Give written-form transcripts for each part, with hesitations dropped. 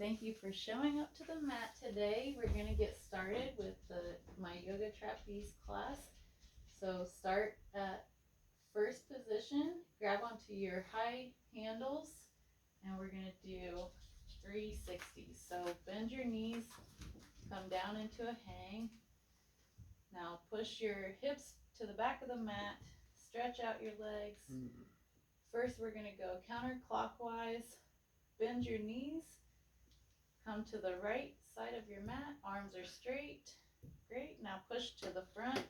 Thank you for showing up to the mat today. We're going to get started with my yoga trapeze class. So start at first position, grab onto your high handles, and we're going to do 360s. So bend your knees, come down into a hang. Now push your hips to the back of the mat, stretch out your legs. First we're going to go counterclockwise, bend your knees, come to the right side of your mat, arms are straight. Great, now push to the front,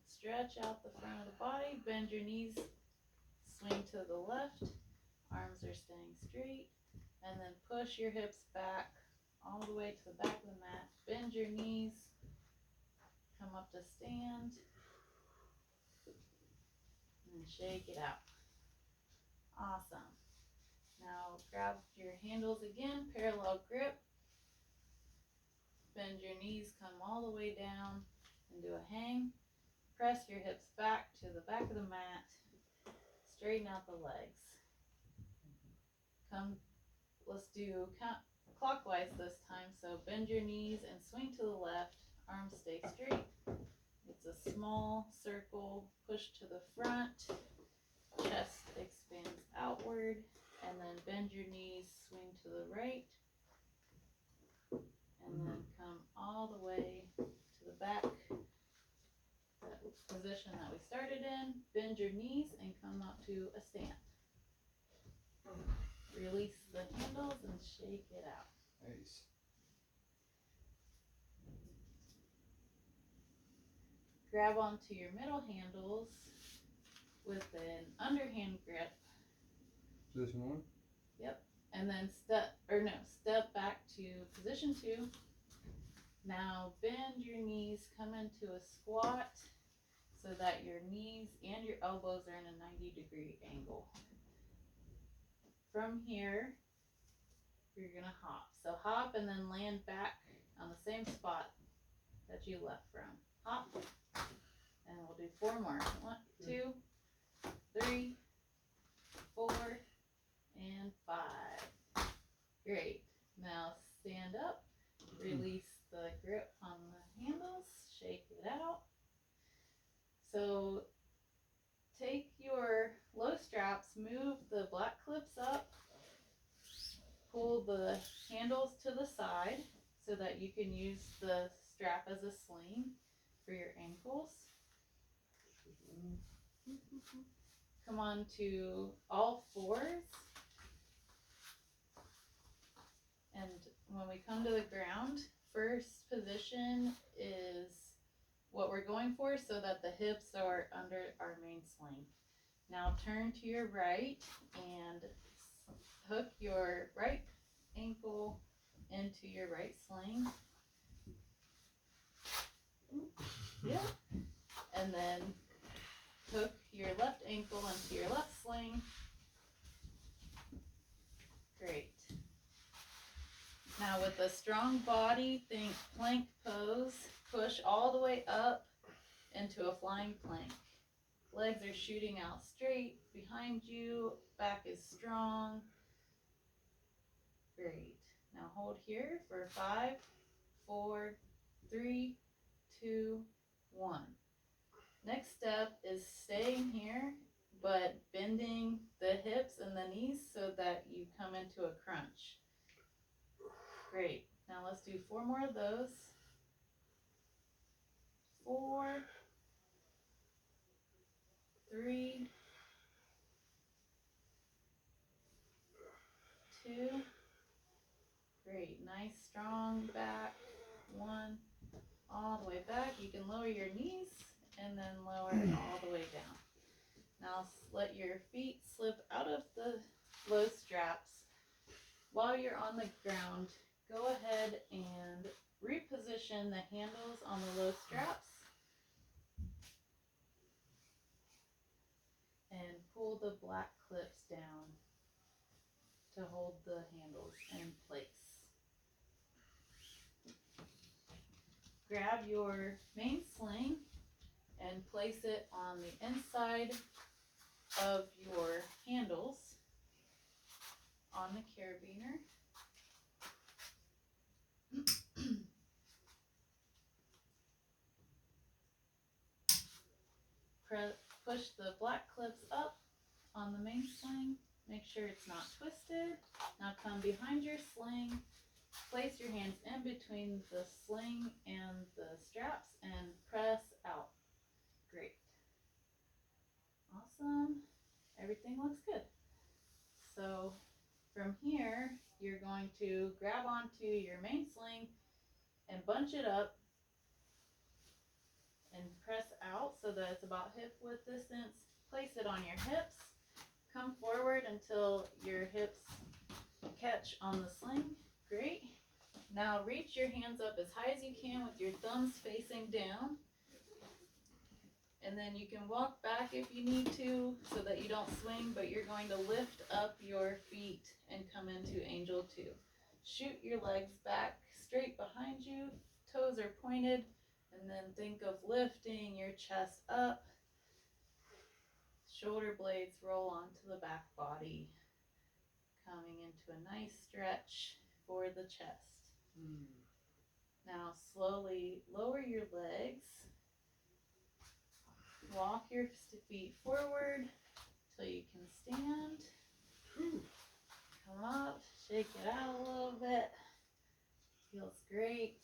stretch out the front of the body, bend your knees, swing to the left, arms are staying straight, and then push your hips back all the way to the back of the mat, bend your knees, come up to stand, and shake it out. Awesome. Now grab your handles again, parallel grip, bend your knees, come all the way down, and do a hang. Press your hips back to the back of the mat, straighten out the legs. Let's do clockwise this time, so bend your knees and swing to the left, arms stay straight. It's a small circle, push to the front, chest expands outward, and then bend your knees, swing to the right, and then come all the way to the back, that position that we started in. Bend your knees and come up to a stand. Release the handles and shake it out. Nice. Grab onto your middle handles with an underhand grip. Position one? Yep. And then step back to position 2. Now bend your knees, come into a squat so that your knees and your elbows are in a 90-degree angle. From here, you're going to hop. So hop and then land back on the same spot that you left from. Hop. And we'll do 4 more. 1, 2, 3, 4, and 5. Great. Now stand up, release the grip on the handles, shake it out. So take your low straps, move the black clips up, pull the handles to the side so that you can use the strap as a sling for your ankles. Come on to all fours. And when we come to the ground, first position is what we're going for so that the hips are under our main sling. Now turn to your right and hook your right ankle into your right sling. Yeah. And then hook your left ankle into your left sling. Great. Now with a strong body, think plank pose. Push all the way up into a flying plank. Legs are shooting out straight behind you. Back is strong. Great. Now hold here for 5, 4, 3, 2, 1. Next step is staying here, but bending the hips and the knees so that you come into a crunch. Great. Now let's do 4 more of those. 4, 3, 2. Great. Nice strong back. 1. All the way back. You can lower your knees and then lower it all the way down. Now let your feet slip out of the low straps. While you're on the ground, go ahead and reposition the handles on the low straps and pull the black clips down to hold the handles in place. Grab your main sling and place it on the inside of your handles on the carabiner. push the black clips up on the main sling. Make sure it's not twisted. Now come behind your sling. Place your hands in between the sling and the straps and press out. Great. Awesome. Everything looks good. So from here, you're going to grab onto your main sling and bunch it up and press out so that it's about hip width distance. Place it on your hips. Come forward until your hips catch on the sling. Great. Now reach your hands up as high as you can with your thumbs facing down. And then you can walk back if you need to so that you don't swing, but you're going to lift up your feet and come into Angel 2. Shoot your legs back straight behind you, toes are pointed, and then think of lifting your chest up. Shoulder blades roll onto the back body, coming into a nice stretch for the chest. Now slowly lower your legs. Walk your feet forward till you can stand. Come up, shake it out a little bit. Feels great.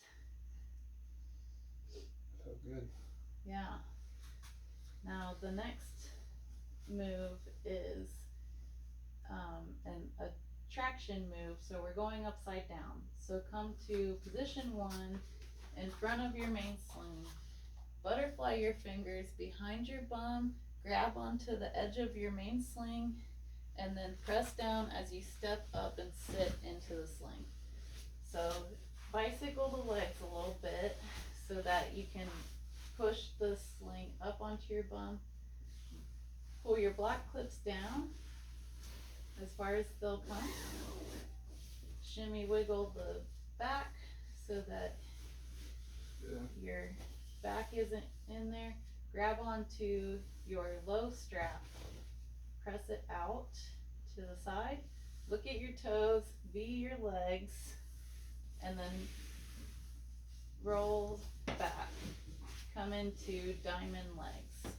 Felt good. Yeah. Now the next move is a traction move. So we're going upside down. So come to position 1 in front of your main sling. Butterfly your fingers behind your bum, grab onto the edge of your main sling, and then press down as you step up and sit into the sling. So bicycle the legs a little bit so that you can push the sling up onto your bum. Pull your black clips down as far as they'll come. Shimmy wiggle the back so that your back isn't in there. Grab onto your low strap. Press it out to the side. Look at your toes, V your legs, and then roll back. Come into diamond legs.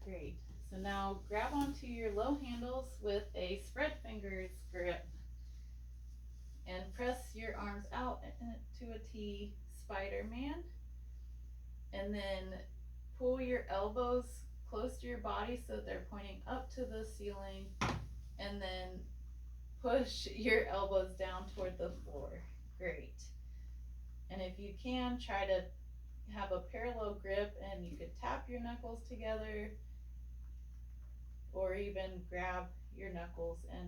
Great. So now grab onto your low handles with a spread fingers grip and press your arms out to a T, Spider-Man, and then pull your elbows close to your body so they're pointing up to the ceiling, and then push your elbows down toward the floor. Great. And if you can, try to have a parallel grip, and you could tap your knuckles together or even grab your knuckles and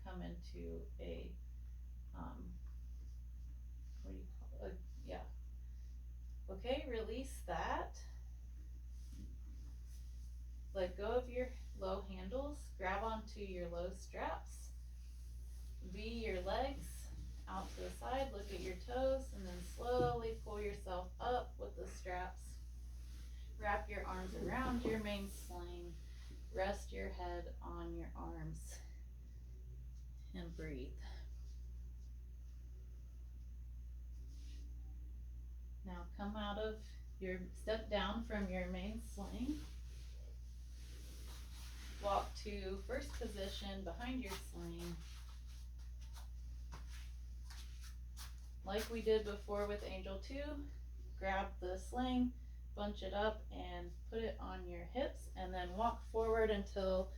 come into a what do you call it? Yeah. Okay, release that. Let go of your low handles. Grab onto your low straps. V your legs out to the side. Look at your toes, and then slowly pull yourself up with the straps. Wrap your arms around your main sling. Rest your head on your arms and breathe. Now come out of your, step down from your main sling. Walk to first position behind your sling. Like we did before with Angel 2, grab the sling, bunch it up, and put it on your hips, and then walk forward until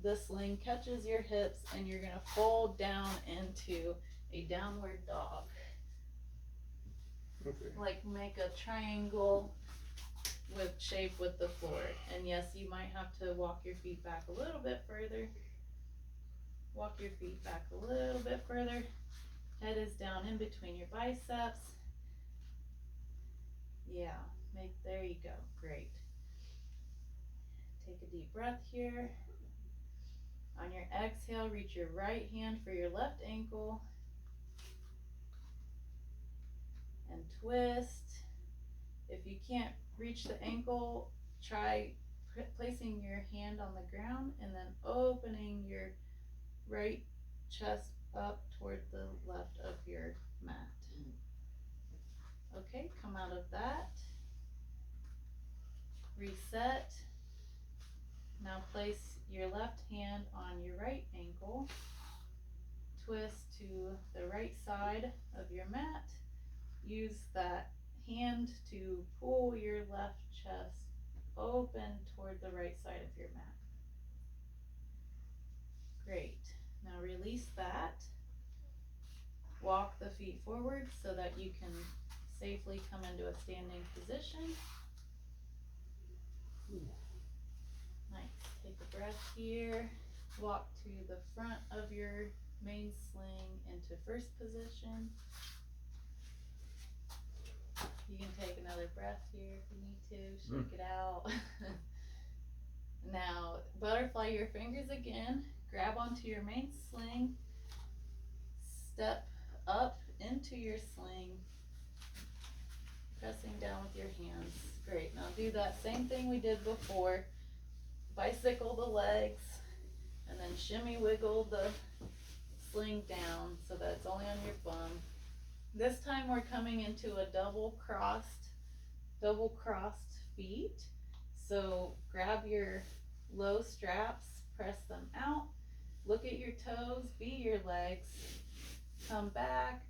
the sling catches your hips, and you're gonna fold down into a downward dog. Okay. Like make a triangle with shape with the floor. And yes, you might have to walk your feet back a little bit further. Walk your feet back a little bit further. Head is down in between your biceps. Yeah, there you go, great. Take a deep breath here. On your exhale, reach your right hand for your left ankle and twist. If you can't reach the ankle, try placing your hand on the ground and then opening your right chest up toward the left of your mat. Okay, come out of that. Reset. Now place your left hand on your right ankle. Twist to the right side of your mat. Use that hand to pull your left chest open toward the right side of your mat. Great. Now release that. Walk the feet forward so that you can safely come into a standing position. Nice. Take a breath here. Walk to the front of your main sling into first position. You can take another breath here if you need to. Shake it out. Now, butterfly your fingers again. Grab onto your main sling. Step up into your sling. Pressing down with your hands. Great. Now do that same thing we did before. Bicycle the legs. And then shimmy wiggle the sling down so that it's only on your bum. This time we're coming into a double crossed feet. So grab your low straps, press them out, look at your toes, be your legs, come back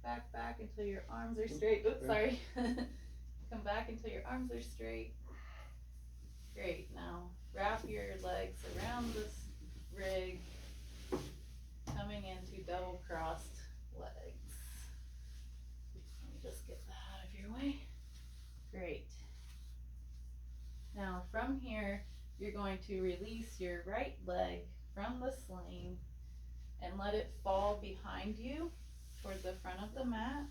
until your arms are straight. Oops, sorry. Come back until your arms are straight. Great. Now wrap your legs around this rig, coming into double crossed legs. Let me just get that out of your way. Great. Now from here, you're going to release your right leg from the sling and let it fall behind you toward the front of the mat.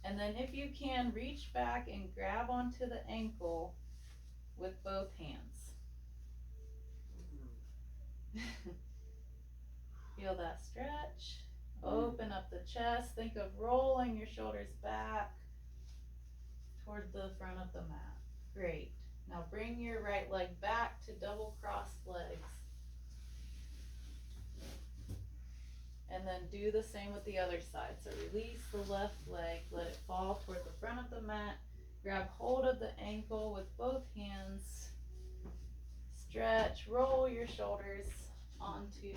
And then if you can, reach back and grab onto the ankle with both hands. Feel that stretch. Open up the chest. Think of rolling your shoulders back toward the front of the mat. Great. Now bring your right leg back to double crossed legs. And then do the same with the other side. So release the left leg, let it fall toward the front of the mat. Grab hold of the ankle with both hands. Stretch, roll your shoulders onto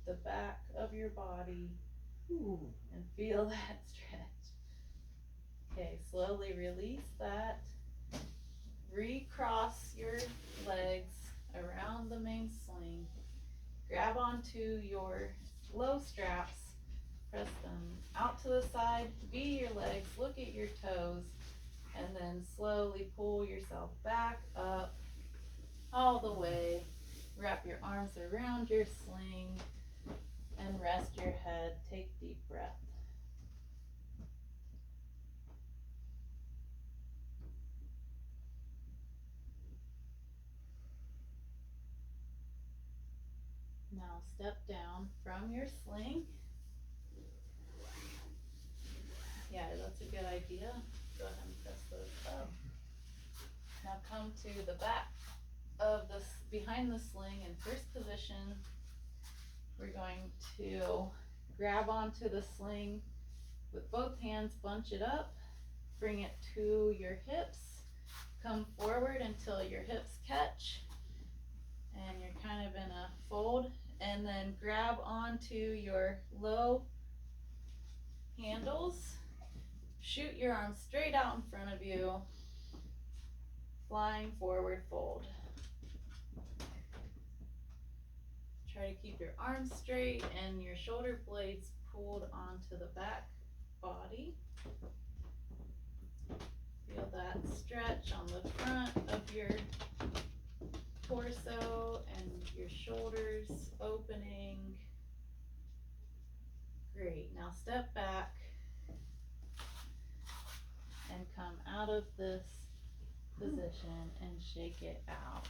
the back of your body. And feel that stretch. Okay, slowly release that. Recross your legs around the main sling. Grab onto your low straps. Press them out to the side. Be your legs. Look at your toes. And then slowly pull yourself back up all the way. Wrap your arms around your sling and rest your head. Take a deep breath. Now step down from your sling. Yeah, that's a good idea. Go ahead and press those up. Now come to the back of this, behind the sling in first position. We're going to grab onto the sling with both hands, bunch it up, bring it to your hips, come forward until your hips catch, and you're kind of in a fold, and then grab onto your low handles, shoot your arms straight out in front of you, flying forward fold. Try to keep your arms straight and your shoulder blades pulled onto the back body. Feel that stretch on the front of your torso and your shoulders opening. Great. Now step back and come out of this position and shake it out.